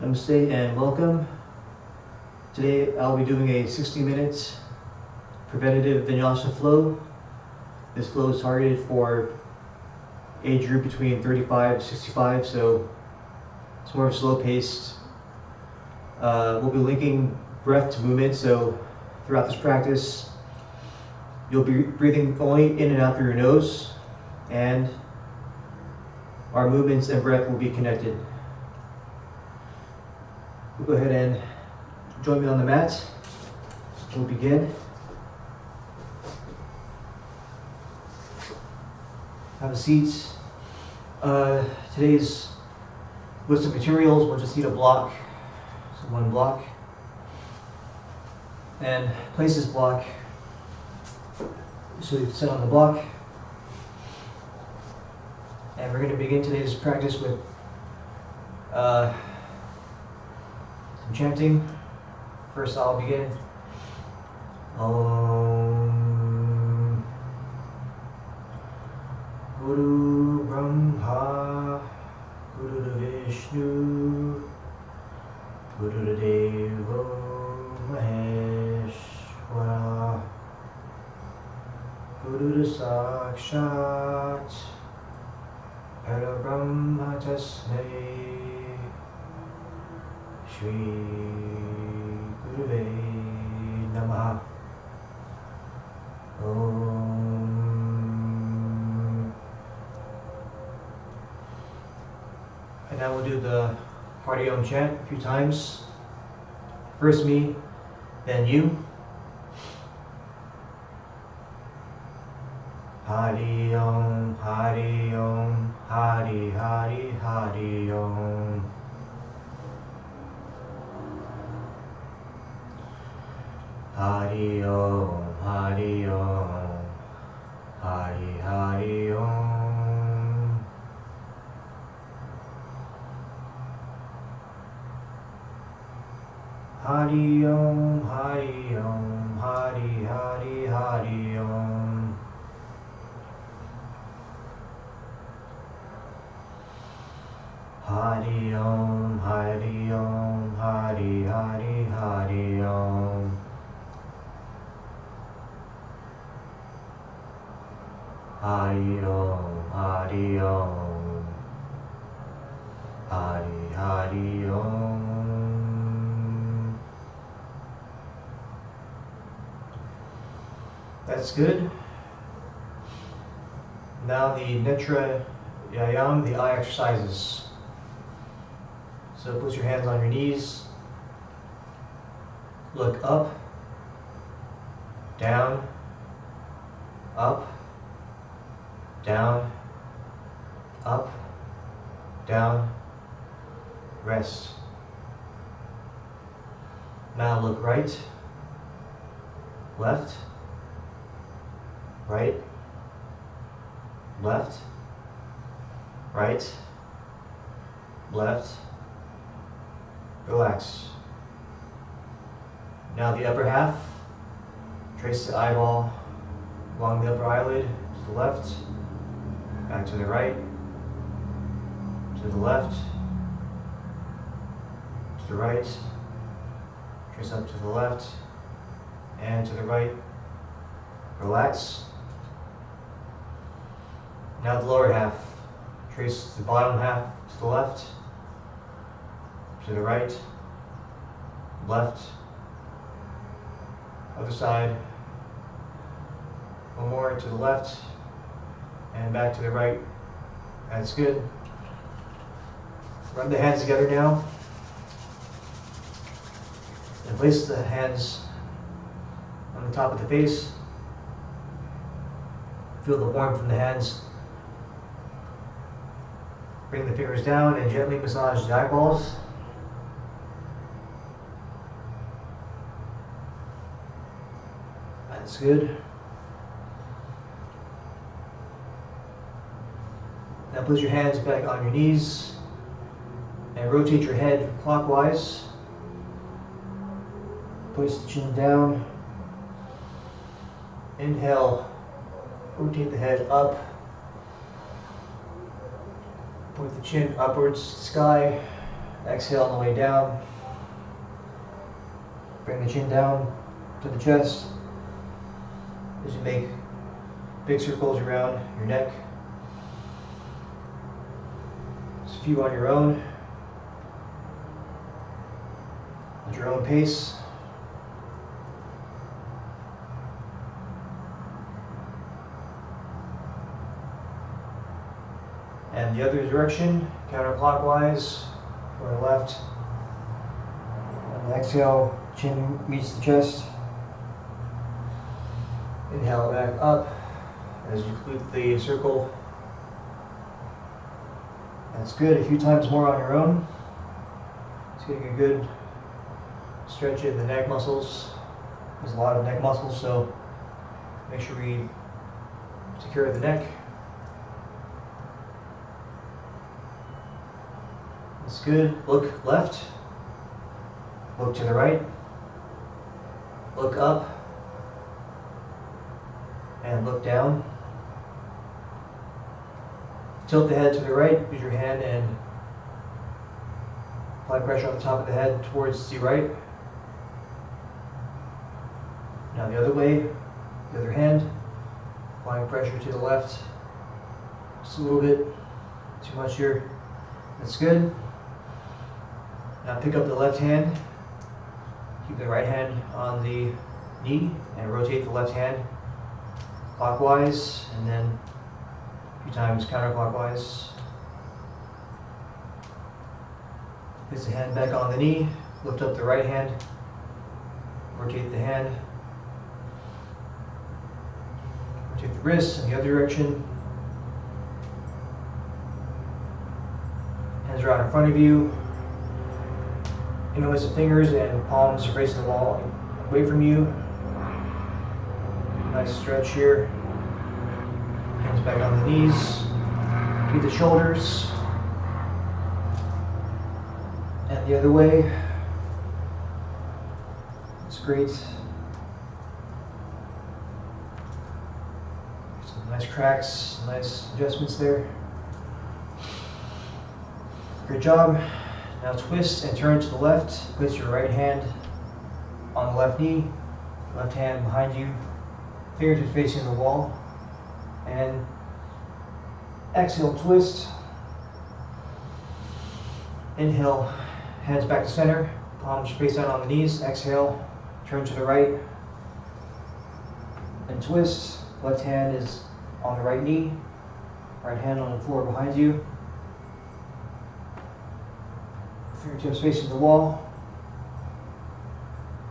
Namaste and welcome. Today I'll be doing a 60-minute preventative Vinyasa flow. This flow is targeted for age group between 35 to 65, so it's more slow-paced. We'll be linking breath to movement, so throughout this practice you'll be breathing only in and out through your nose, and our movements and breath will be connected. We'll go ahead and join me on the mat. We'll begin. Have a seat. Today's list of materials, we'll just need a block. So one block. And place this block so you can sit on the block. And we're going to begin today's practice with some chanting. First I'll begin. Om Guru Brahma Guru Vishnu Guru Devo Maheshwara Guru Sakshat Parabrahma Tasmai Shri Guruve Namaha. Om. And now we'll do the Hearty Om chant a few times. First me, then you. Hari Om, Hari Om, Hari Hari Hari Om. Hari Om, Hari Om, Hari Hari Om. Hari Om, Hari Om, Hari Hari Hari Om. Hari Om, Hari Om, Hari Hari Hari Om. Hari Om, Hari Om, Hari Hari Om. That's good. Now the Netra Yayam, the eye exercises. So put your hands on your knees, look up, down, up, down, up, down, rest. Now look right, left, right, left, right, left, relax. Now the upper half, trace the eyeball along the upper eyelid to the left, back to the right, to the left, to the right, trace up to the left, and to the right, relax. Now the lower half, trace the bottom half to the left, to the right, left, other side, one more to the left, and back to the right. That's good. Rub the hands together now. And place the hands on the top of the face. Feel the warmth in the hands. Bring the fingers down and gently massage the eyeballs. That's good. Now place your hands back on your knees and rotate your head clockwise. Place the chin down. Inhale, rotate the head up. Point the chin upwards to the sky. Exhale on the way down. Bring the chin down to the chest as you make big circles around your neck. Just a few on your own, at your own pace. And the other direction, counterclockwise, or the left. And the exhale, chin meets the chest. Inhale back up as you complete the circle. That's good. A few times more on your own. It's getting a good stretch in the neck muscles. There's a lot of neck muscles, so make sure we take care of the neck. That's good. Look left. Look to the right. Look up. And look down. Tilt the head to the right. Use your hand and apply pressure on the top of the head towards the right. Now the other way, the other hand. Applying pressure to the left. Just a little bit. Too much here. That's good. Now pick up the left hand. Keep the right hand on the knee and rotate the left hand clockwise, and then a few times counterclockwise. Place the hand back on the knee, lift up the right hand, rotate the hand, rotate the wrist in the other direction. Hands are out in front of you. Interlace the fingers and palms are facing the wall away from you. Nice stretch here. Hands back on the knees. Keep the shoulders. And the other way. That's great. Some nice cracks, nice adjustments there. Great job. Now twist and turn to the left. Place your right hand on the left knee, left hand behind you. Fingertips facing the wall, and exhale, twist. Inhale, hands back to center, palms face down on the knees. Exhale, turn to the right, and twist. Left hand is on the right knee, right hand on the floor behind you. Fingertips facing the wall.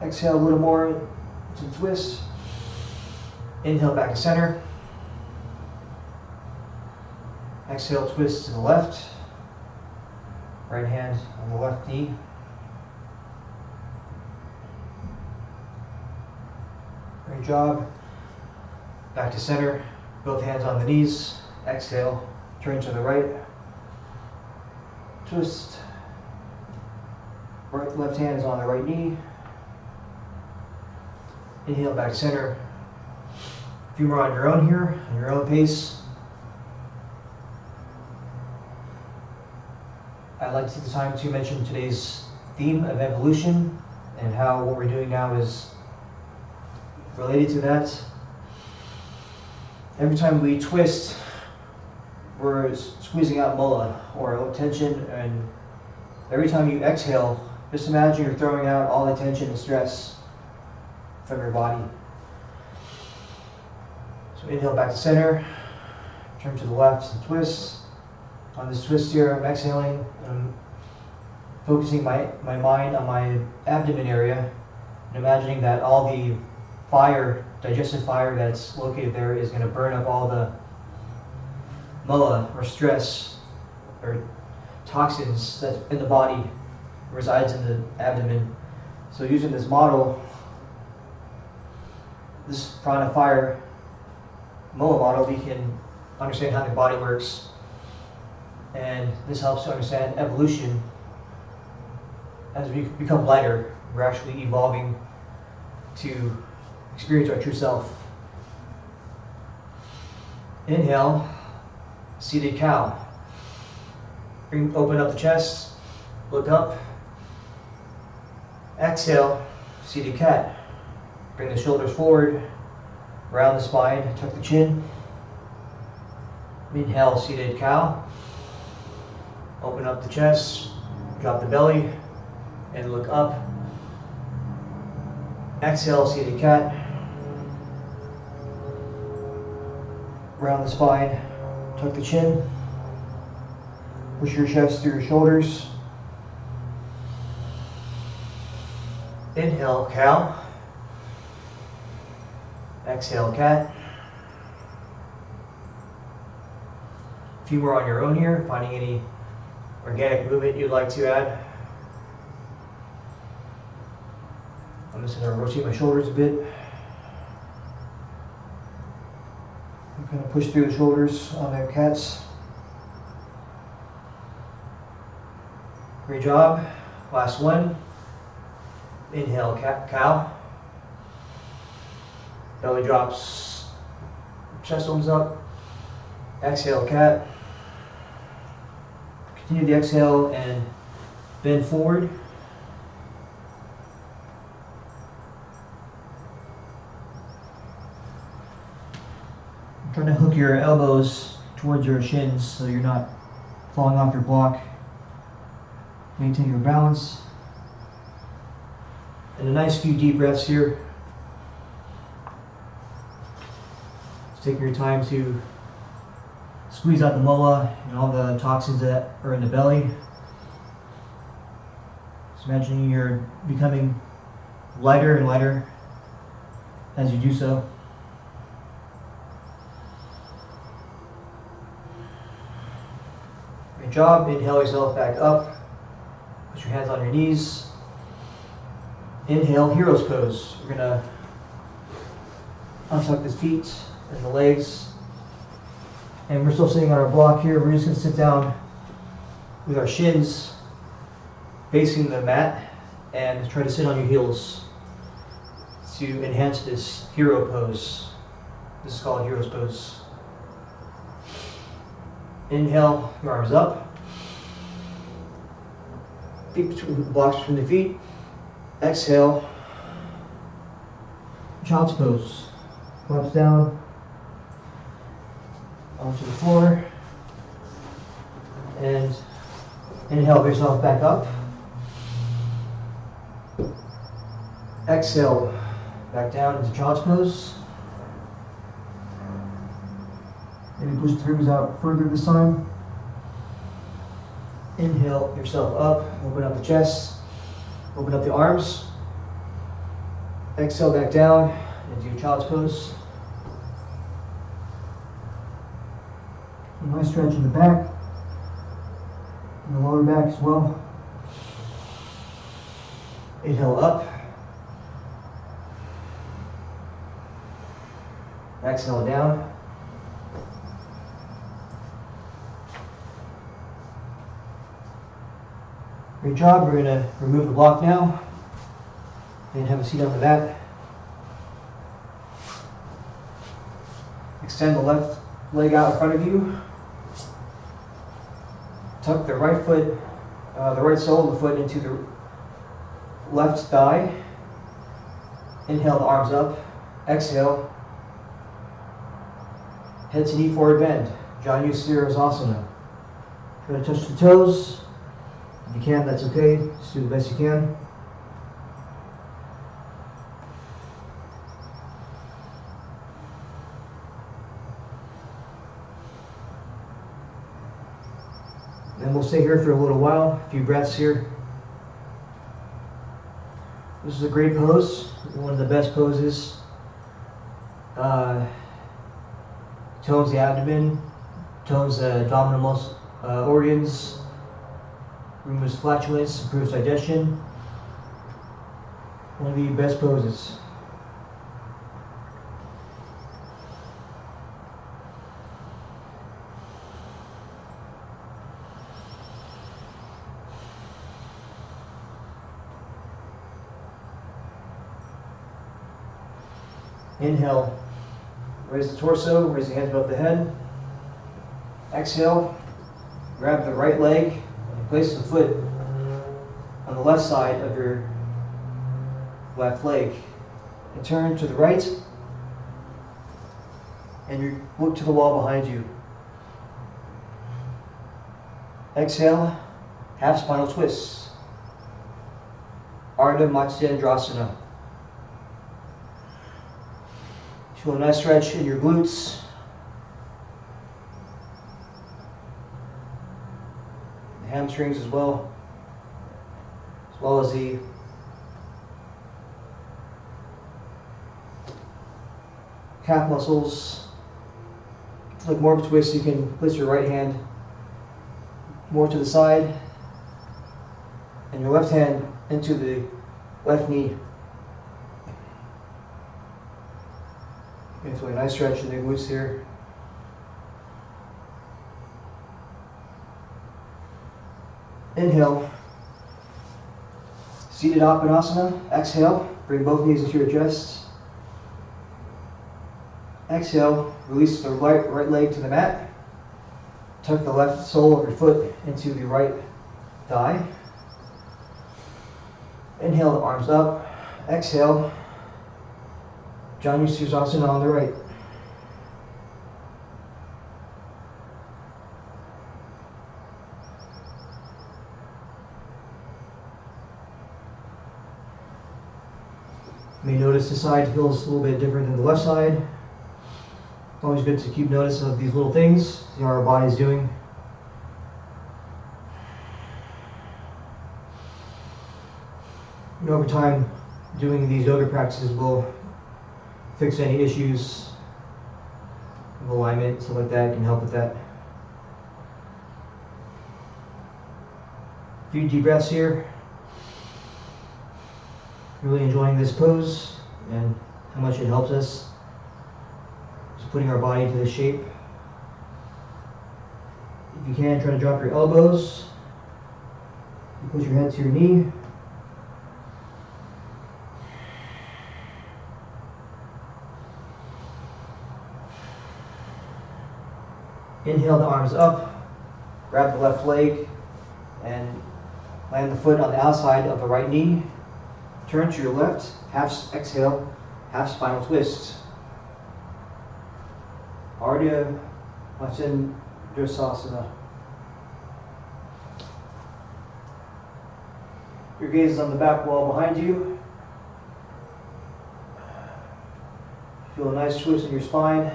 Exhale a little more to twist. Inhale back to center. Exhale, twist to the left. Right hand on the left knee. Great job. Back to center. Both hands on the knees. Exhale, turn to the right. Twist. Right, left hand is on the right knee. Inhale back to center. A few more on your own here, on your own pace. I'd like to take the time to mention today's theme of evolution and how what we're doing now is related to that. Every time we twist, we're squeezing out mula or tension, and every time you exhale, just imagine you're throwing out all the tension and stress from your body. So inhale back to center, turn to the left and twist. On this twist here, I'm exhaling, I'm focusing my mind on my abdomen area and imagining that all the fire, digestive fire that's located there is going to burn up all the mula or stress or toxins that's in the body, resides in the abdomen. So using this model, this prana fire mula model, we can understand how the body works, and this helps to understand evolution. As we become lighter, we're actually evolving to experience our true self. Inhale, seated cow. Open up the chest, look up. Exhale, seated cat. Bring the shoulders forward, round the spine, tuck the chin. Inhale, seated cow. Open up the chest, drop the belly, and look up. Exhale, seated cat. Round the spine, tuck the chin. Push your chest through your shoulders. Inhale, cow. Exhale, cat. A few more on your own here, finding any organic movement you'd like to add. I'm just going to rotate my shoulders a bit. I'm going to push through the shoulders on the cats. Great job. Last one. Inhale, cow. Belly drops, chest opens up. Exhale, cat. Continue the exhale and bend forward. Trying to hook your elbows towards your shins so you're not falling off your block. Maintain your balance. And a nice few deep breaths here. Just taking your time to squeeze out the mola and all the toxins that are in the belly. Just imagining you're becoming lighter and lighter as you do so. Great job. Inhale yourself back up. Put your hands on your knees. Inhale, hero's pose. We're gonna untuck the feet and the legs. And we're still sitting on our block here. We're just gonna sit down with our shins facing the mat and try to sit on your heels to enhance this hero pose. This is called hero's pose. Inhale, your arms up. Feet between the blocks between the feet. Exhale, child's pose. Collapse down onto the floor. And inhale, yourself back up. Exhale, back down into child's pose. Maybe push the ribs out further this time. Inhale yourself up, open up the chest. Open up the arms. Exhale back down into your child's pose. A nice stretch in the back and the lower back as well. Inhale up. Exhale down. Great job. We're going to remove the block now and have a seat on the mat. Extend the left leg out in front of you. Tuck the right foot, the right sole of the foot into the left thigh. Inhale the arms up. Exhale. Head to knee forward bend. Vinyasa. Try to touch the toes. If you can, that's okay. Just do the best you can. Then we'll stay here for a little while, a few breaths here. This is a great pose, one of the best poses. Tones the abdomen, tones the abdominal organs, removes flatulence, improves digestion. One of the best poses. Inhale, raise the torso, raise the hands above the head. Exhale, grab the right leg and place the foot on the left side of your left leg. And turn to the right, and you look to the wall behind you. Exhale, half spinal twist. Ardha Matsyendrasana. Feel a nice stretch in your glutes. The hamstrings as well as the calf muscles. Like more of a twist, you can place your right hand more to the side and your left hand into the left knee. Feel a nice stretch in the glutes here. Inhale, seated Padmasana. Exhale, bring both knees into your chest. Exhale, release the right leg to the mat. Tuck the left sole of your foot into the right thigh. Inhale, the arms up. Exhale, Janu Sirsasana on the right. You may notice the side feels a little bit different than the left side. It's always good to keep notice of these little things, see how our body's doing. And over time, doing these yoga practices will fix any issues of alignment, stuff like that, can help with that. A few deep breaths here. Really enjoying this pose and how much it helps us. Just putting our body into this shape. If you can, try to drop your elbows. You push your head to your knee. Inhale the arms up, grab the left leg, and land the foot on the outside of the right knee. Turn to your left, exhale, half spinal twist. Ardha Matsyendrasana. Your gaze is on the back wall behind you. Feel a nice twist in your spine,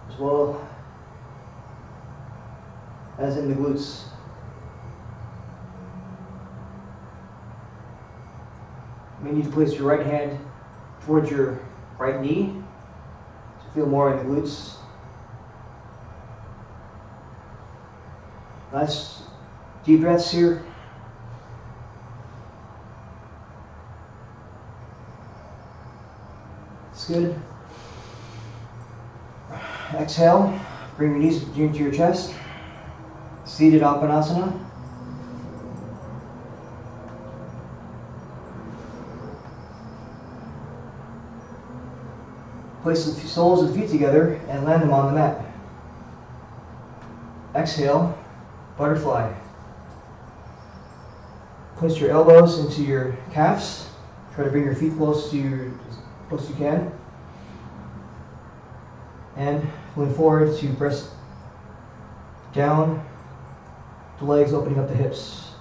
as well as in the glutes. You may need to place your right hand towards your right knee to feel more in the glutes. Nice deep breaths here. It's good. Exhale, bring your knees into your chest. Seated Padmasana. Place the soles of the feet together and land them on the mat. Exhale, butterfly. Place your elbows into your calves. Try to bring your feet close as you can. And going forward to press down, the legs opening up the hips.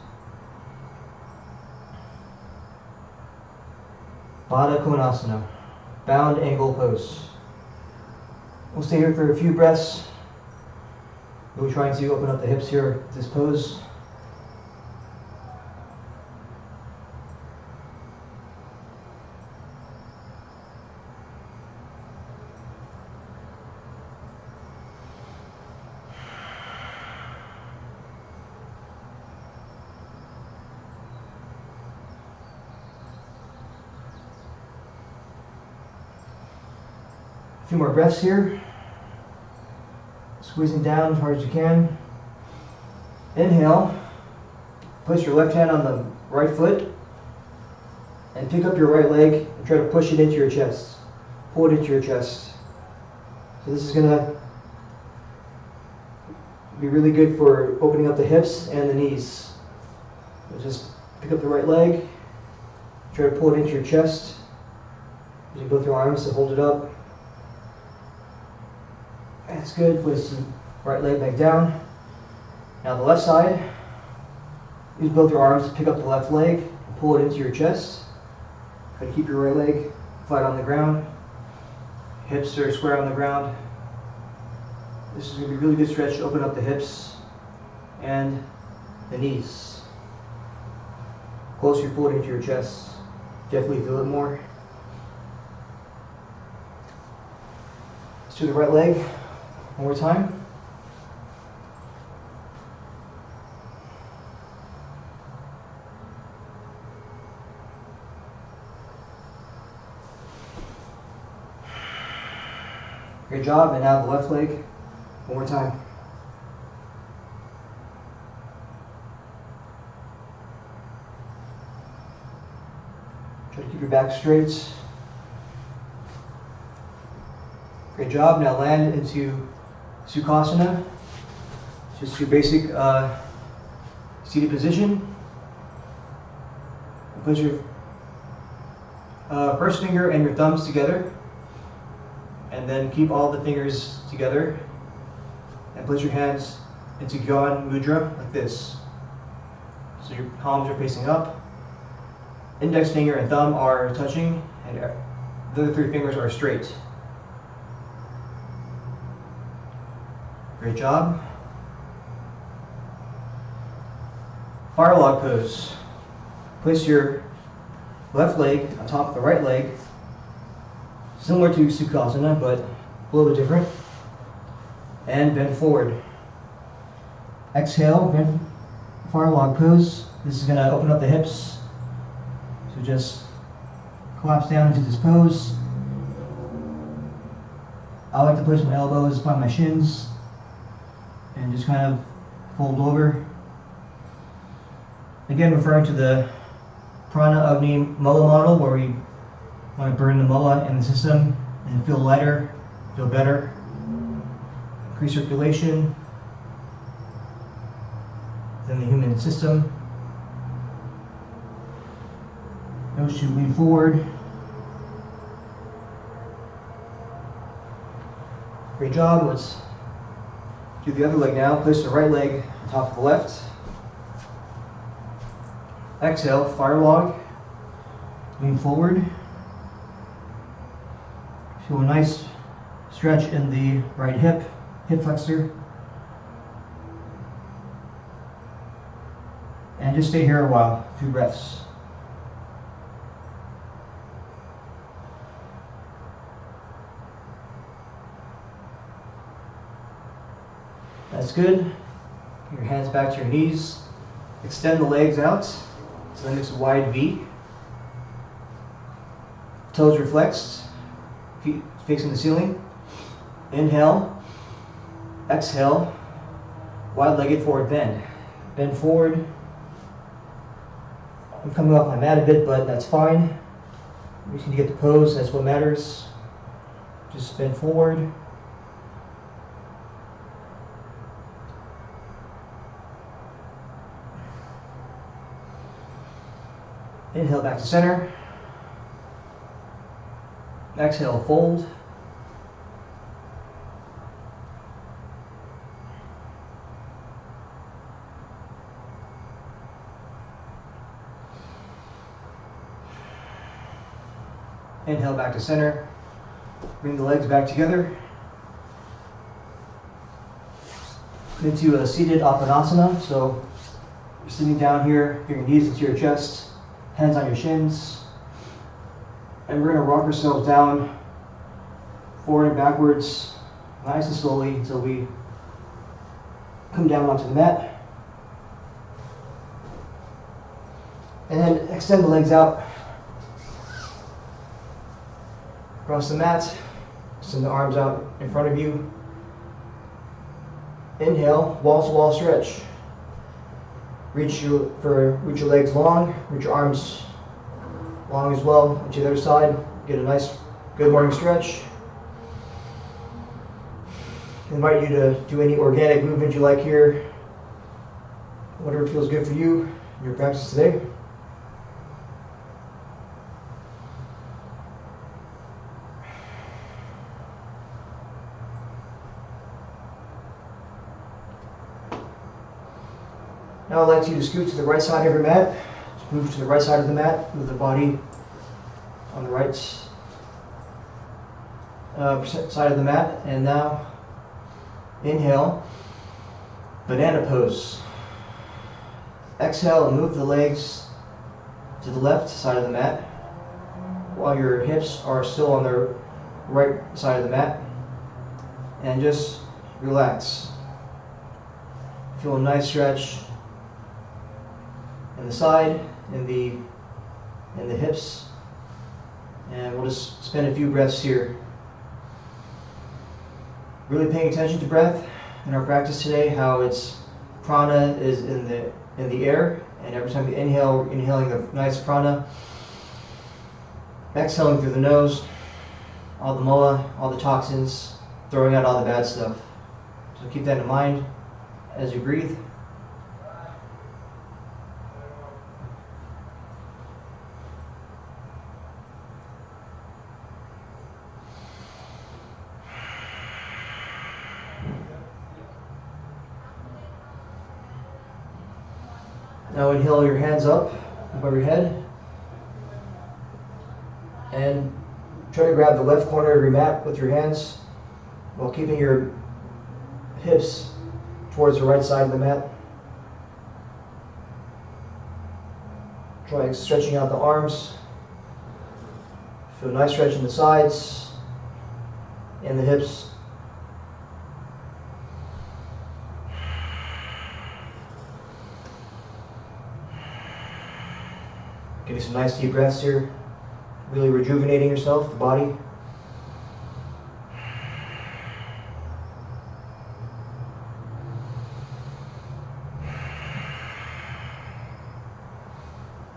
Baddha Konasana, bound angle pose. We'll stay here for a few breaths. We're trying to open up the hips here with this pose. A few more breaths here. Squeezing down as hard as you can. Inhale. Place your left hand on the right foot and pick up your right leg and try to push it into your chest. Pull it into your chest. So this is going to be really good for opening up the hips and the knees. So just pick up the right leg, try to pull it into your chest, using both your arms to hold it up. That's good. Place the right leg back down. Now the left side, use both your arms to pick up the left leg and pull it into your chest. Try to keep your right leg flat on the ground. Hips are square on the ground. This is going to be a really good stretch to open up the hips and the knees. Closer you pull it into your chest, definitely feel it more. Let's do the right leg one more time. Great job, and now the left leg, one more time. Try to keep your back straight. Great job, now land into Sukhasana. Just your basic seated position. Put your first finger and your thumbs together. And then keep all the fingers together and place your hands into Gyan Mudra like this. So your palms are facing up, index finger and thumb are touching, and the other three fingers are straight. Great job. Fire log pose. Place your left leg on top of the right leg, similar to Sukhasana, but a little bit different. And bend forward. Exhale, bend, fire log pose. This is going to open up the hips. So just collapse down into this pose. I like to place my elbows by my shins and just kind of fold over. Again, referring to the Prana Agni Mula model, where we want to burn the mula in the system and feel lighter, feel better. Increase circulation within the human system. Nose to lean forward. Great job. Let's do the other leg now. Place the right leg on top of the left. Exhale, fire log. Lean forward. Feel a nice stretch in the right hip flexor. And just stay here a while, 2 breaths. That's good. Your hands back to your knees. Extend the legs out. So then it's a wide V. Toes are flexed. Feet facing the ceiling. Inhale. Exhale. Wide-legged forward bend. Bend forward. I'm coming off my mat a bit, but that's fine. We just need to get the pose. That's what matters. Just bend forward. Inhale back to center. Exhale, fold. Inhale back to center. Bring the legs back together. Into a seated Padmasana. So you're sitting down here, bring your knees into your chest, hands on your shins. And we're going to rock ourselves down, forward and backwards, nice and slowly until we come down onto the mat. And then extend the legs out across the mat. Send the arms out in front of you. Inhale, wall-to-wall stretch. Reach your legs long, reach your arms long as well. To the other side, get a nice, good morning stretch. I invite you to do any organic movement you like here, whatever feels good for you. in your practice today. Now I'd like you to scoot to the right side of your mat. Just move to the right side of the mat, move the body on the right side of the mat, and now inhale, banana pose. Exhale and move the legs to the left side of the mat while your hips are still on the right side of the mat, and just relax. Feel a nice stretch in the side, in the hips, and we'll just spend a few breaths here. Really paying attention to breath in our practice today, how it's prana is in the air, and every time you inhale, we're inhaling the nice prana, exhaling through the nose, all the moa, all the toxins, throwing out all the bad stuff. So keep that in mind as you breathe. Now inhale your hands up above your head and try to grab the left corner of your mat with your hands while keeping your hips towards the right side of the mat. Try stretching out the arms. Feel a nice stretch in the sides and the hips. Getting some nice deep breaths here, really rejuvenating yourself, the body.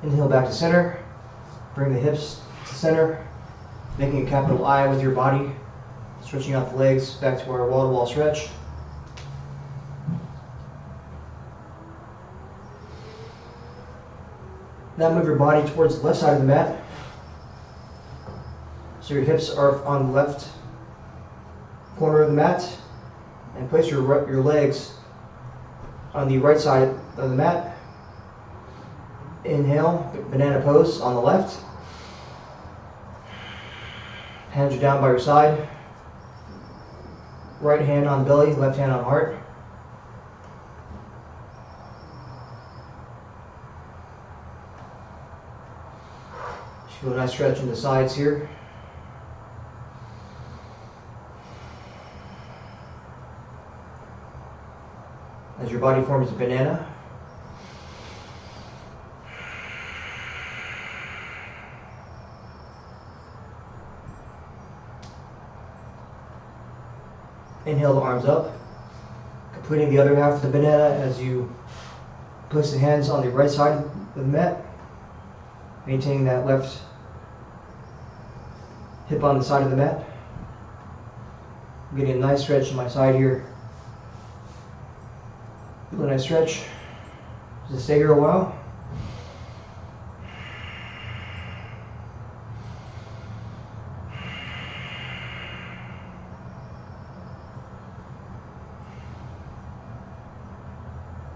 Inhale back to center, bring the hips to center, making a capital I with your body, stretching out the legs back to our wall-to-wall stretch. Now move your body towards the left side of the mat. So your hips are on the left corner of the mat, and place your legs on the right side of the mat. Inhale, banana pose on the left. Hands are down by your side. Right hand on belly, left hand on heart. Feel a nice stretch in the sides here. As your body forms a banana. Inhale the arms up, completing the other half of the banana as you place the hands on the right side of the mat, maintaining that left hip on the side of the mat. I'm getting a nice stretch in my side here. Feel a nice stretch. Just stay here a while.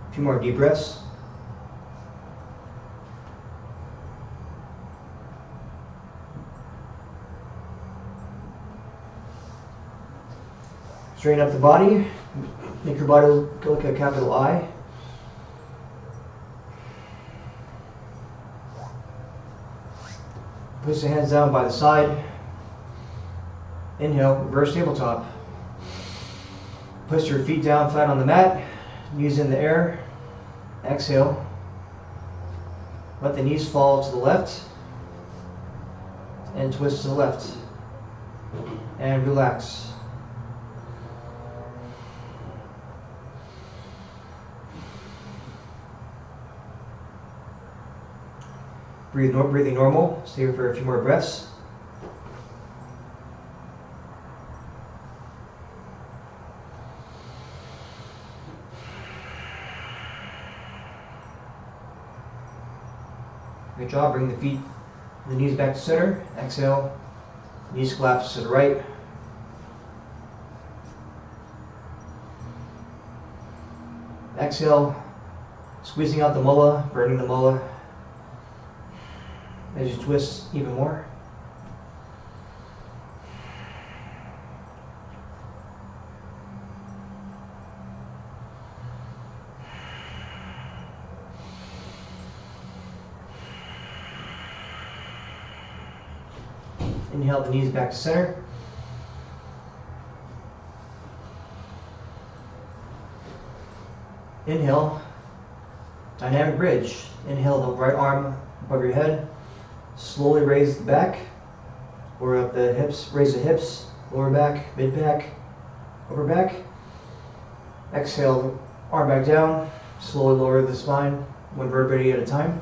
A few more deep breaths. Straighten up the body. Make your body look like a capital I. Place the hands down by the side. Inhale, reverse tabletop. Place your feet down flat on the mat, knees in the air. Exhale. Let the knees fall to the left and twist to the left. And relax. Breathing normal. Stay here for a few more breaths. Good job. Bring the feet, the knees back to center. Exhale. Knees collapse to the right. Exhale. Squeezing out the mola, burning the mola. As you twist even more. Inhale the knees back to center. Inhale, dynamic bridge. Inhale the right arm above your head. Slowly raise the back, or up the hips, raise the hips, lower back, mid back, upper back. Exhale, arm back down, slowly lower the spine, one vertebrae at a time.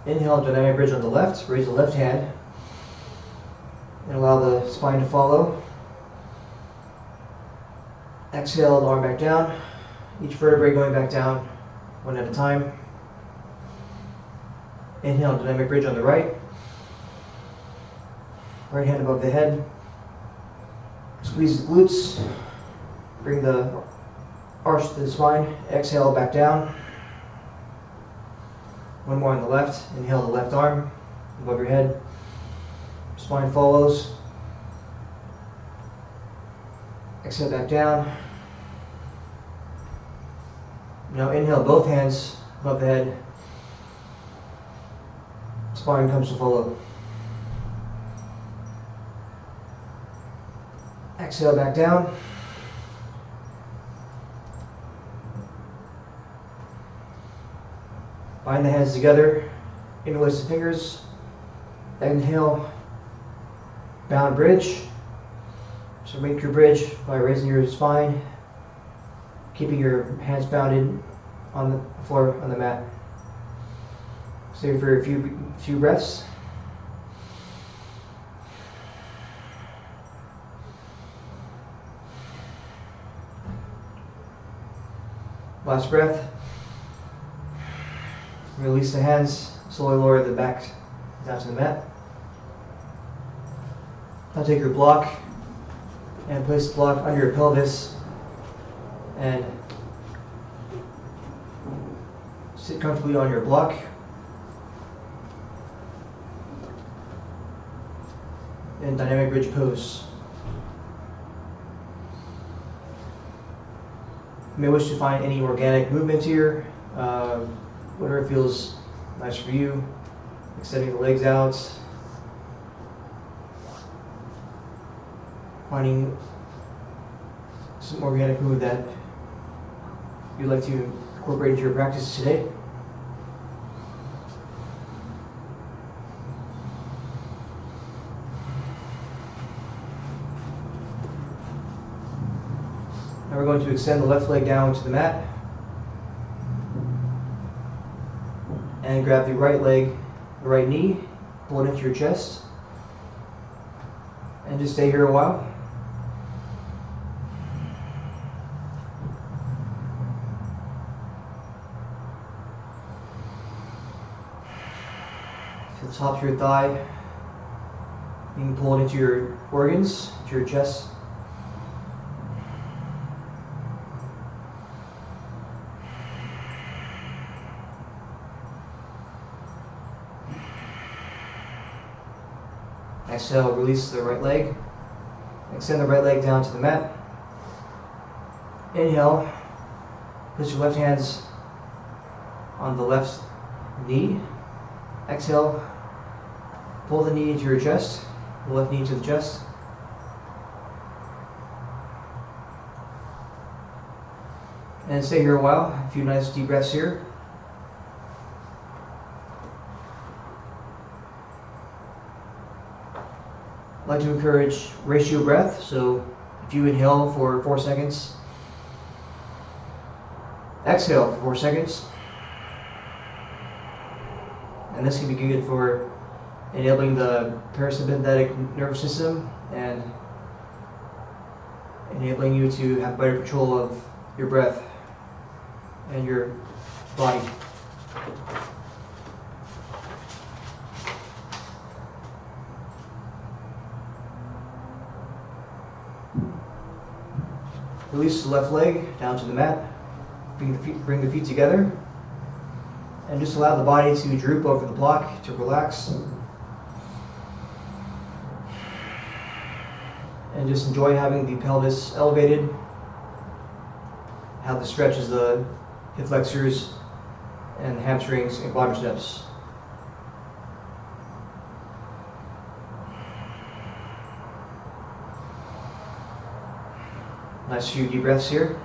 Inhale, dynamic bridge on the left, raise the left hand, and allow the spine to follow. Exhale, the arm back down, each vertebrae going back down, one at a time. Inhale, dynamic bridge on the right. Right hand above the head. Squeeze the glutes. Bring the arch to the spine. Exhale, back down. One more on the left. Inhale the left arm above your head. Spine follows. Exhale, back down. Now inhale both hands above the head. Spine comes to follow. Exhale, back down. Bind the hands together, interlace the fingers. Inhale, bound bridge. So make your bridge by raising your spine, keeping your hands bounded on the floor, on the mat. Stay for a few breaths. Last breath. Release the hands, slowly lower the back down to the mat. Now take your block and place the block under your pelvis and sit comfortably on your block. In dynamic bridge pose. You may wish to find any organic movement here. Whatever feels nice for you. Extending the legs out. Finding some organic movement that you'd like to incorporate into your practice today. Now we're going to extend the left leg down to the mat. And grab the right leg, the right knee, pull it into your chest. And just stay here a while. To the top of your thigh. You can pull it into your organs, into your chest. Exhale, release the right leg. Extend the right leg down to the mat. Inhale, place your left hands on the left knee. Exhale, pull the knee into your chest, the left knee to the chest. And stay here a while, a few nice deep breaths here. I like to encourage ratio breath, so if you inhale for 4 seconds, exhale for 4 seconds. And this can be good for enabling the parasympathetic nervous system and enabling you to have better control of your breath and your body. Release the left leg down to the mat. Bring the feet together. And just allow the body to droop over the block, to relax. And just enjoy having the pelvis elevated. How this stretches the hip flexors and the hamstrings and quadriceps. Nice few deep breaths here.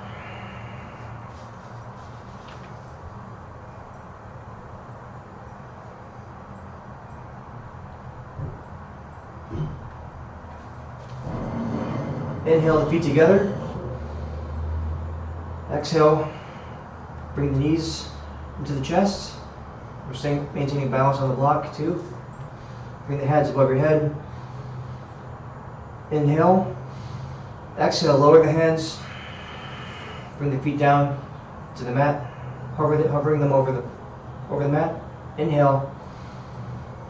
Inhale the feet together. Exhale, bring the knees into the chest. We're maintaining balance on the block too. Bring the hands above your head. Inhale. Exhale, lower the hands. Bring the feet down to the mat, hovering them over the mat. Inhale,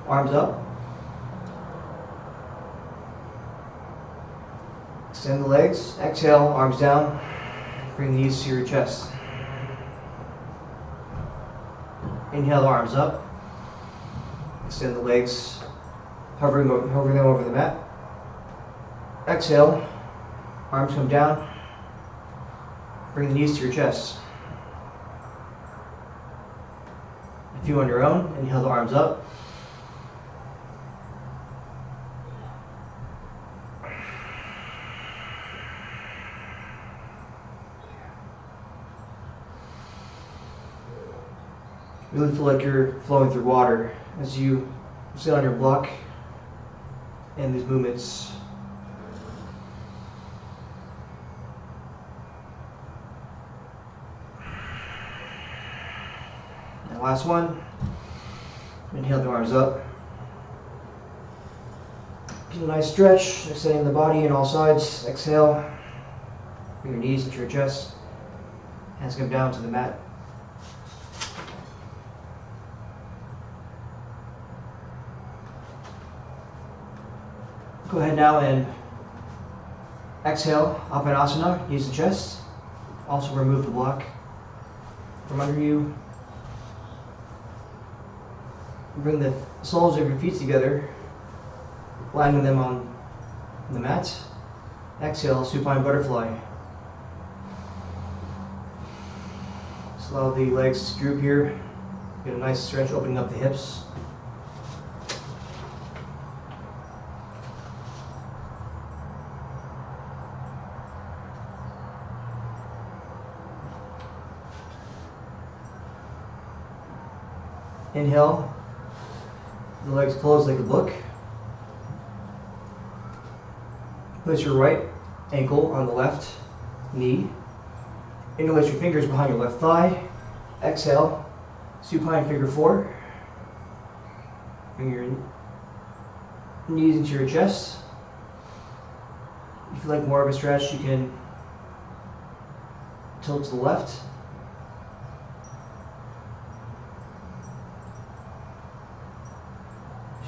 arms up. Extend the legs. Exhale, arms down. Bring the knees to your chest. Inhale, arms up. Extend the legs, hovering them over the mat. Exhale, arms come down. Bring the knees to your chest. If you on your own, inhale the arms up. Really feel like you're flowing through water as you sit on your block and these movements. And last one. Inhale the arms up. Get a nice stretch, extending the body in all sides. Exhale. Bring your knees into your chest. Hands come down to the mat. Go ahead now and exhale, Padmasana, knees to chest. Also remove the block from under you. Bring the soles of your feet together, landing them on the mat. Exhale, supine butterfly. Just allow the legs to droop here. Get a nice stretch, opening up the hips. Inhale, the legs closed like a book. Place your right ankle on the left knee. Interlace your fingers behind your left thigh. Exhale, supine figure four. Bring your knees into your chest. If you like more of a stretch, you can tilt to the left.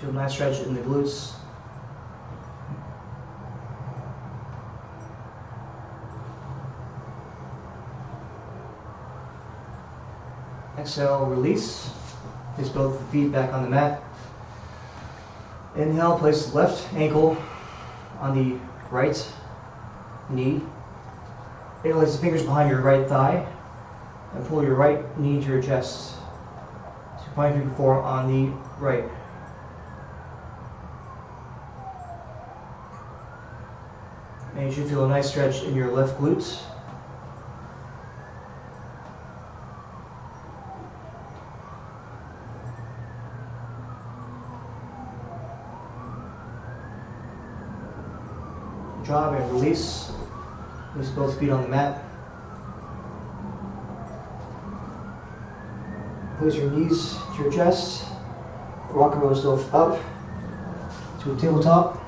Feel a nice stretch in the glutes. Exhale, release. Place both feet back on the mat. Inhale, place the left ankle on the right knee. Interlace the fingers behind your right thigh and pull your right knee to your chest. Supine figure four on the right. And you should feel a nice stretch in your left glutes. Drop and release. Place both feet on the mat. Place your knees to your chest. Rock and roll yourself up to a tabletop.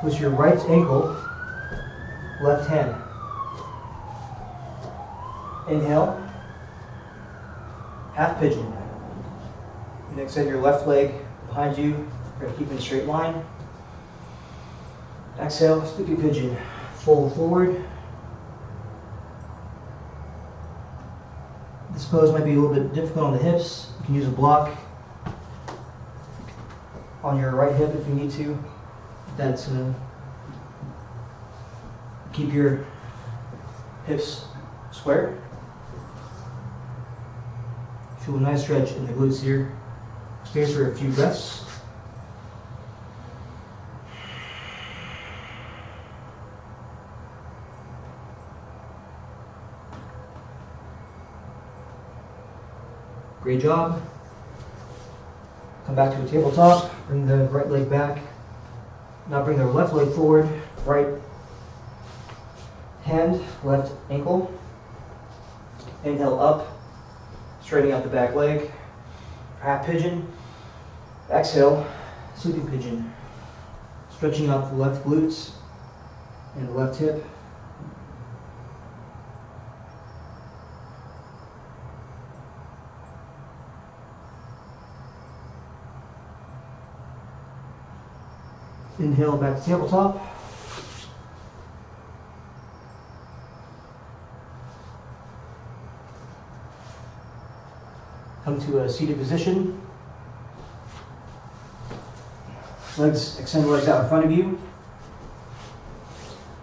Twist your right ankle, left hand. Inhale, half pigeon. And extend your left leg behind you. You're going to keep in a straight line. Exhale, sleepy pigeon. Fold forward. This pose might be a little bit difficult on the hips. You can use a block on your right hip if you need to. That's going to keep your hips square. Feel a nice stretch in the glutes here. Stay for a few breaths. Great job. Come back to a tabletop. Bring the right leg back. Now bring the left leg forward. Right hand, left ankle. Inhale up. Straightening out the back leg. Half pigeon. Exhale, sleeping pigeon. Stretching out the left glutes and the left hip. Inhale back to tabletop. Come to a seated position. Extend the legs out in front of you.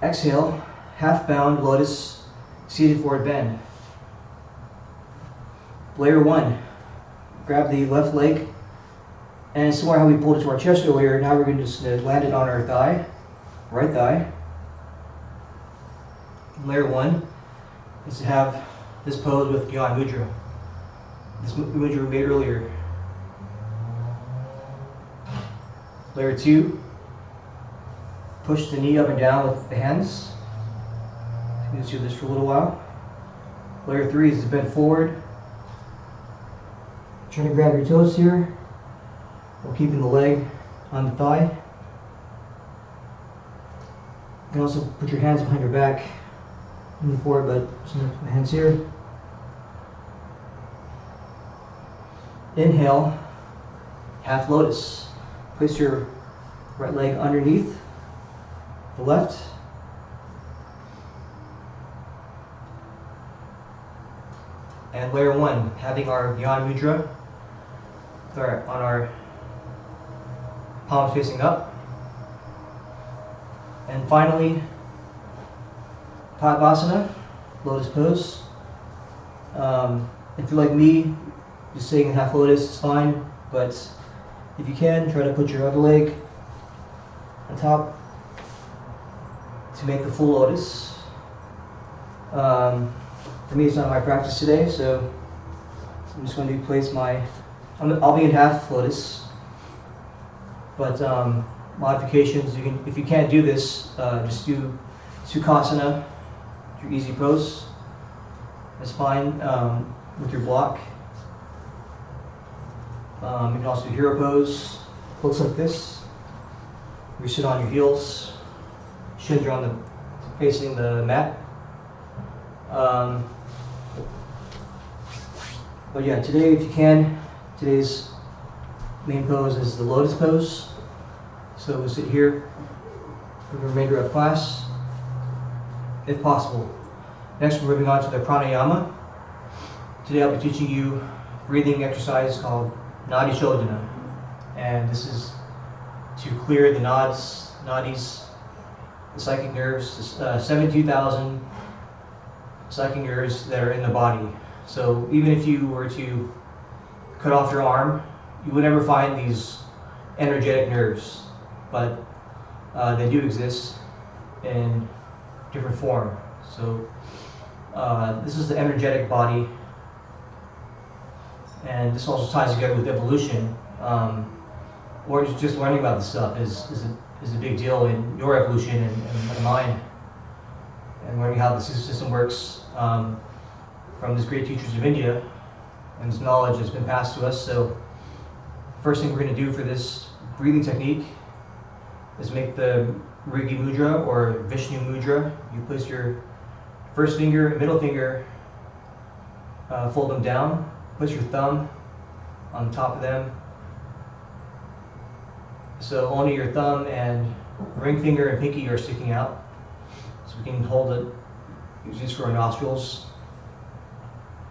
Exhale, half bound lotus, seated forward bend. Layer one. Grab the left leg. And similar how we pulled it to our chest earlier, now we're going to just land it on our thigh, right thigh. Layer one is to have this pose with Gyan Mudra. This mudra we made earlier. Layer two, push the knee up and down with the hands. You can do this for a little while. Layer three is to bend forward. Trying to grab your toes here, while keeping the leg on the thigh. You can also put your hands behind your back, moving forward, but some of my hands here. Inhale, half lotus. Place your right leg underneath the left. And layer one, having our Gyan Mudra on our palms facing up. And finally, Padmasana, lotus pose. If you're like me, just staying in half lotus is fine, but if you can, try to put your other leg on top to make the full lotus. For me, it's not my practice today, so I'm just going to place I'll be in half lotus. But modifications, if you can't do this, just do Sukhasana, your easy pose. That's fine with your block. You can also do hero pose. Looks like this. You sit on your heels, shins are facing the mat. But yeah, today, if you can, today's main pose is the lotus pose. So we'll sit here for the remainder of class, if possible. Next, we're moving on to the pranayama. Today I'll be teaching you a breathing exercise called Nadi Shodhana. And this is to clear the nadis, the psychic nerves, 72,000 psychic nerves that are in the body. So even if you were to cut off your arm, you would never find these energetic nerves, but they do exist in different form. So this is the energetic body, and this also ties together with evolution. Or just learning about this stuff is a big deal in your evolution and mine, and learning how the system works from these great teachers of India, and this knowledge has been passed to us. So first thing we're going to do for this breathing technique is make the Rigi Mudra or Vishnu Mudra. You place your first finger and middle finger, fold them down, place your thumb on top of them. So only your thumb and ring finger and pinky are sticking out. So we can hold it using this for our nostrils.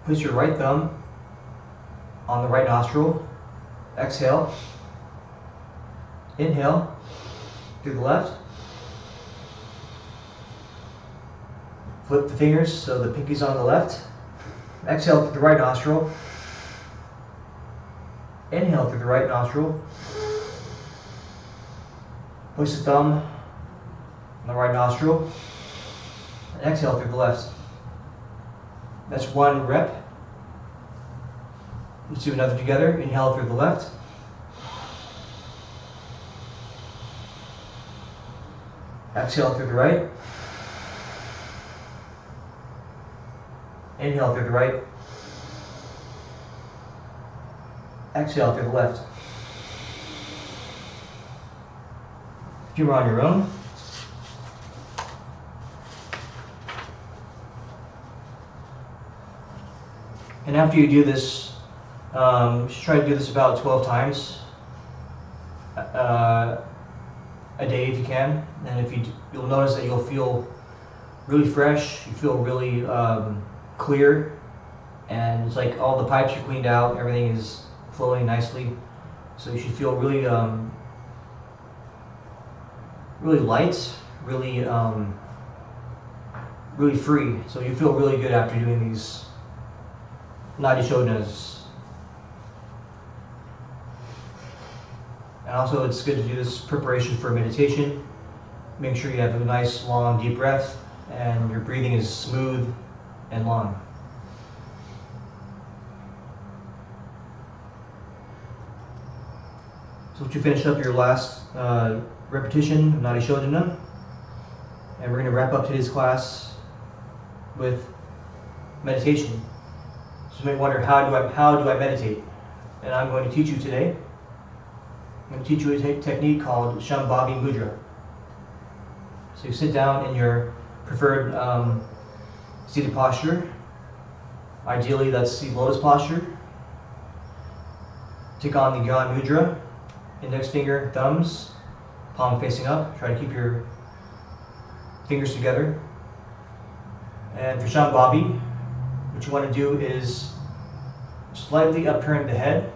Place your right thumb on the right nostril. Exhale. Inhale through the left. Flip the fingers so the pinky's on the left. Exhale through the right nostril. Inhale through the right nostril. Place the thumb on the right nostril. And exhale through the left. That's one rep. Let's do another together. Inhale through the left. Exhale through the right. Inhale through the right. Exhale through the left. If you're on your own, and after you do this, just try to do this about 12 times a day if you can. And if you'll notice that you'll feel really fresh, you feel really clear, and it's like all the pipes are cleaned out, everything is flowing nicely. So you should feel really really light, really really free. So you feel really good after doing these Nadi Shodhanas. And also it's good to do this preparation for meditation. Make sure you have a nice long deep breath and your breathing is smooth and long. So to finish up your last repetition of Nadi Shodhana, and we're going to wrap up today's class with meditation. So you may wonder, how do I meditate? And I'm going to teach you today. I'm going to teach you a technique called Shambhavi Mudra. So you sit down in your preferred seated posture. Ideally, that's the Lotus posture. Take on the Gyan Mudra. Index finger, thumbs, palm facing up. Try to keep your fingers together. And for Shambhavi, what you want to do is slightly upturn the head.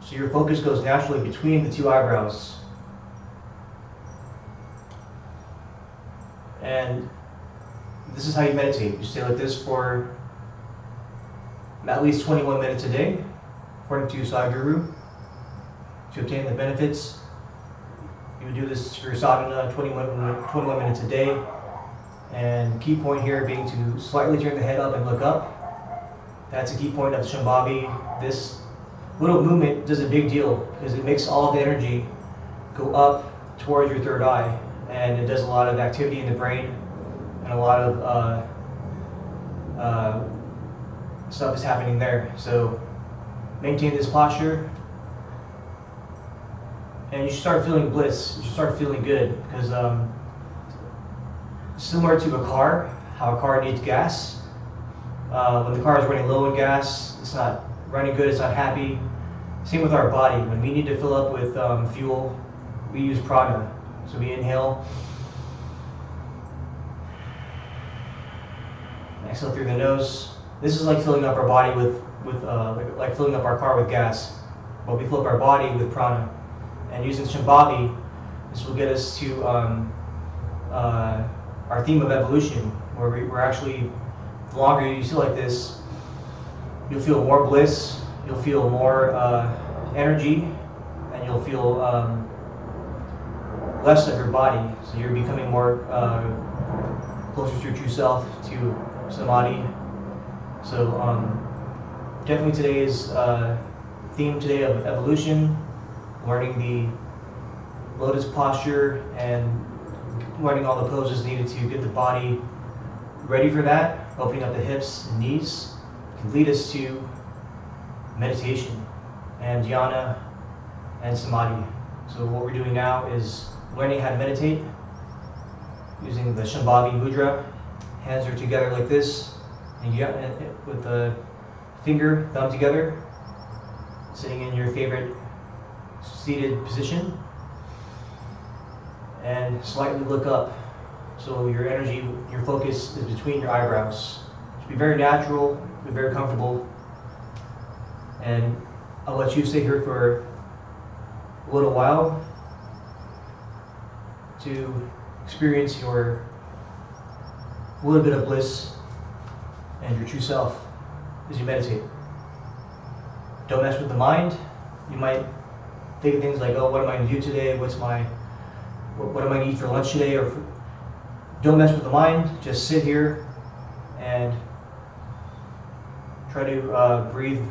So your focus goes naturally between the two eyebrows. And this is how you meditate. You stay like this for at least 21 minutes a day, according to Sadhguru. To obtain the benefits, you would do this for your sadhana 21 minutes a day. And key point here being to slightly turn the head up and look up. That's a key point of Shambhavi. This little movement does a big deal because it makes all the energy go up towards your third eye, and it does a lot of activity in the brain, and a lot of stuff is happening there. So maintain this posture, and you should start feeling bliss. You should start feeling good because similar to a car, how a car needs gas. When the car is running low on gas, it's not running good, it's not happy. Same with our body. When we need to fill up with fuel, we use prana. So we inhale, exhale through the nose. This is like filling up our body with like filling up our car with gas. But we fill up our body with prana. And using Shambhavi, this will get us to our theme of evolution, where we're actually, the longer you sit like this, you'll feel more bliss, you'll feel more energy, and you'll feel less of your body. So you're becoming more closer to your true self, to samadhi. So definitely today's theme today of evolution, learning the Lotus posture and learning all the poses needed to get the body ready for that, opening up the hips and knees, can lead us to meditation and dhyana and samadhi. So what we're doing now is learning how to meditate using the Shambhavi Mudra. Hands are together like this, and you got with the finger, thumb together, sitting in your favorite seated position, and slightly look up. So your energy, your focus is between your eyebrows. It should be very natural, be very comfortable, and I'll let you stay here for a little while to experience your little bit of bliss and your true self as you meditate. Don't mess with the mind. You might think of things like, oh, what am I going to do today? What am I going to eat for lunch today? Don't mess with the mind. Just sit here and try to breathe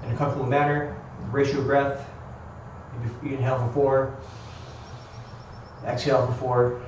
in a comfortable manner. Ratio breath. You inhale for 4. Exhale for 4.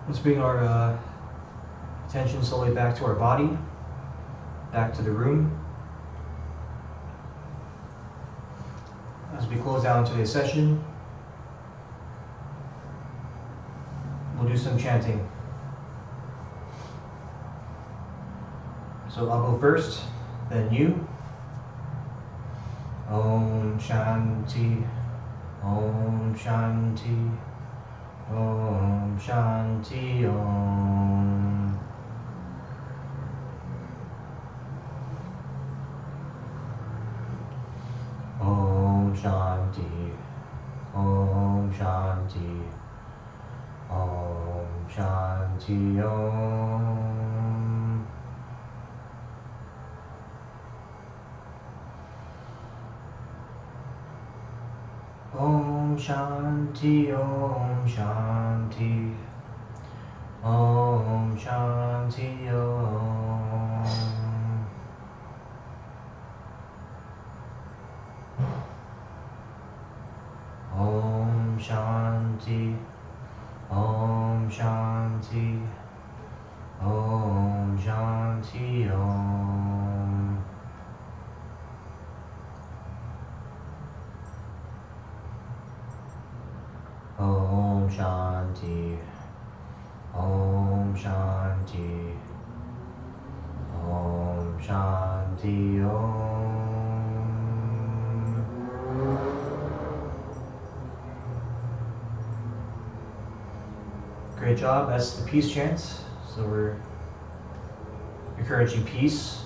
Let's bring our attention slowly back to our body, back to the room. As we close down today's session, we'll do some chanting. So I'll go first, then you. Om Shanti, Om Shanti, Om Shanti, Om. Om Shanti, Om Shanti, Om Shanti, Om. Om Shanti, Om Shanti, Om Shanti, Om. Om Shanti, Om Shanti, Om Shanti, Om. Om Shanti, Om Shanti, Om Shanti, Om. Great job. That's the peace chant. So we're encouraging peace.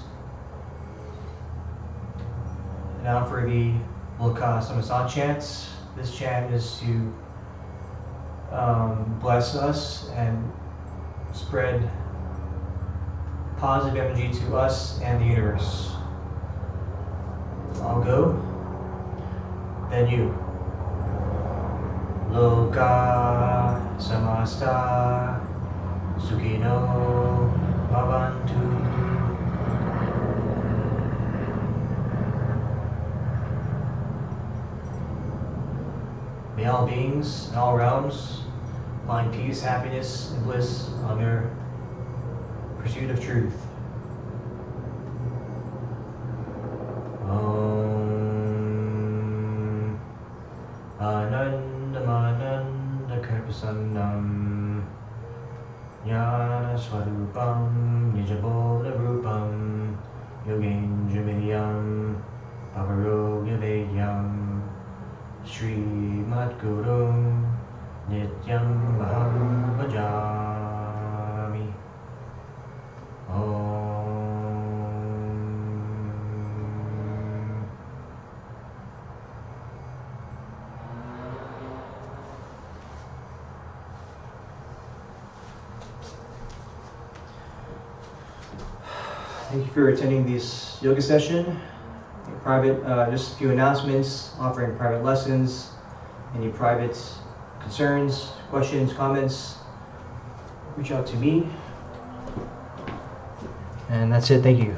Now for the Lotus chant. This chant is to bless us and spread positive energy to us and the universe. I'll go, then you. Loka samasta sukhino bhavantu. May all beings in all realms find peace, happiness, and bliss on their pursuit of truth. Om Anandamananda Karpasannam Jnana Swarupam Nijaboda Rupam Yogendra Midyam Pavarogya Vedyam Srimad Gurum Nityam Aham Bhajami. Om. Thank you for attending this yoga session. Private, just a few announcements, offering private lessons. Any private concerns, questions, comments, reach out to me. And that's it. Thank you.